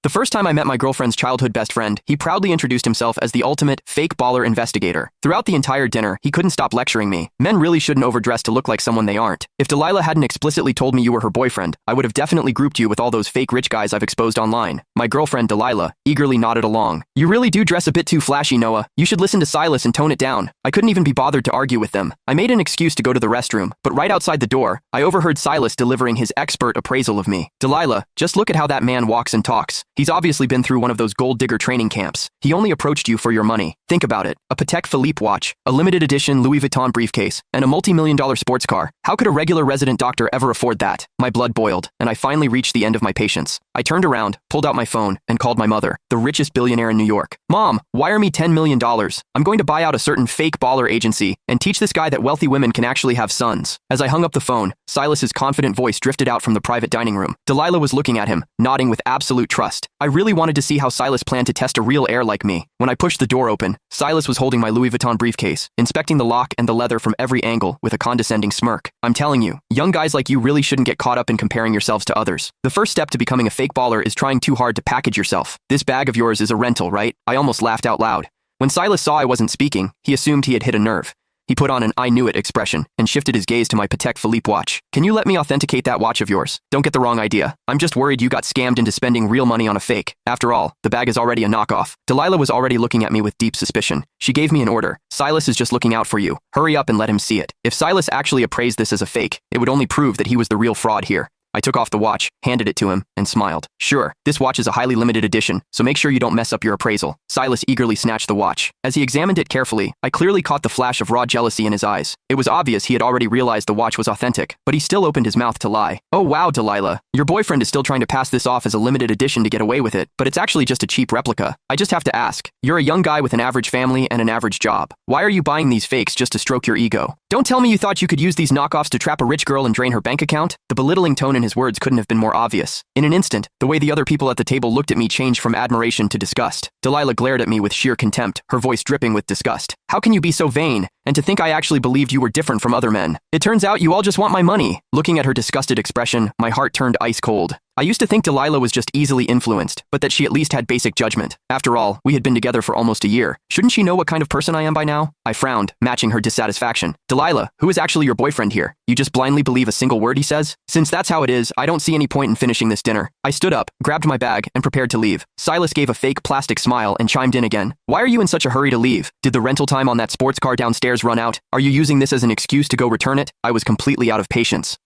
The first time I met my girlfriend's childhood best friend, he proudly introduced himself as the ultimate fake baller investigator. Throughout the entire dinner, he couldn't stop lecturing me. Men really shouldn't overdress to look like someone they aren't. If Delilah hadn't explicitly told me you were her boyfriend, I would have definitely grouped you with all those fake rich guys I've exposed online. My girlfriend, Delilah, eagerly nodded along. You really do dress a bit too flashy, Noah. You should listen to Silas and tone it down. I couldn't even be bothered to argue with them. I made an excuse to go to the restroom, but right outside the door, I overheard Silas delivering his expert appraisal of me. Delilah, just look at how that man walks and talks. He's obviously been through one of those gold digger training camps. He only approached you for your money. Think about it. A Patek Philippe watch, a limited edition Louis Vuitton briefcase, and a multi-million-dollar sports car. How could a regular resident doctor ever afford that? My blood boiled, and I finally reached the end of my patience. I turned around, pulled out my phone, and called my mother, the richest billionaire in New York. Mom, wire me $10 million. I'm going to buy out a certain fake baller agency and teach this guy that wealthy women can actually have sons. As I hung up the phone, Silas's confident voice drifted out from the private dining room. Delilah was looking at him, nodding with absolute trust. I really wanted to see how Silas planned to test a real heir like me. When I pushed the door open, Silas was holding my Louis Vuitton briefcase, inspecting the lock and the leather from every angle with a condescending smirk. I'm telling you, young guys like you really shouldn't get caught up in comparing yourselves to others. The first step to becoming a fake baller is trying too hard to package yourself. This bag of yours is a rental, right? I almost laughed out loud. When Silas saw I wasn't speaking, he assumed he had hit a nerve. He put on an "I knew it" expression and shifted his gaze to my Patek Philippe watch. Can you let me authenticate that watch of yours? Don't get the wrong idea. I'm just worried you got scammed into spending real money on a fake. After all, the bag is already a knockoff. Delilah was already looking at me with deep suspicion. She gave me an order. Silas is just looking out for you. Hurry up and let him see it. If Silas actually appraised this as a fake, it would only prove that he was the real fraud here. I took off the watch, handed it to him, and smiled. Sure, this watch is a highly limited edition, so make sure you don't mess up your appraisal. Silas eagerly snatched the watch. As he examined it carefully, I clearly caught the flash of raw jealousy in his eyes. It was obvious he had already realized the watch was authentic, but he still opened his mouth to lie. Oh wow, Delilah. Your boyfriend is still trying to pass this off as a limited edition to get away with it, but it's actually just a cheap replica. I just have to ask. You're a young guy with an average family and an average job. Why are you buying these fakes just to stroke your ego? Don't tell me you thought you could use these knockoffs to trap a rich girl and drain her bank account? The belittling tone in his words couldn't have been more obvious. In an instant, the way the other people at the table looked at me changed from admiration to disgust. Delilah glared at me with sheer contempt, her voice dripping with disgust. How can you be so vain? And to think I actually believed you were different from other men. It turns out you all just want my money. Looking at her disgusted expression, my heart turned ice cold. I used to think Delilah was just easily influenced, but that she at least had basic judgment. After all, we had been together for almost a year. Shouldn't she know what kind of person I am by now? I frowned, matching her dissatisfaction. Delilah, who is actually your boyfriend here? You just blindly believe a single word he says? Since that's how it is, I don't see any point in finishing this dinner. I stood up, grabbed my bag, and prepared to leave. Silas gave a fake plastic smile and chimed in again. Why are you in such a hurry to leave? Did the rental time on that sports car downstairs run out? Are you using this as an excuse to go return it? I was completely out of patience.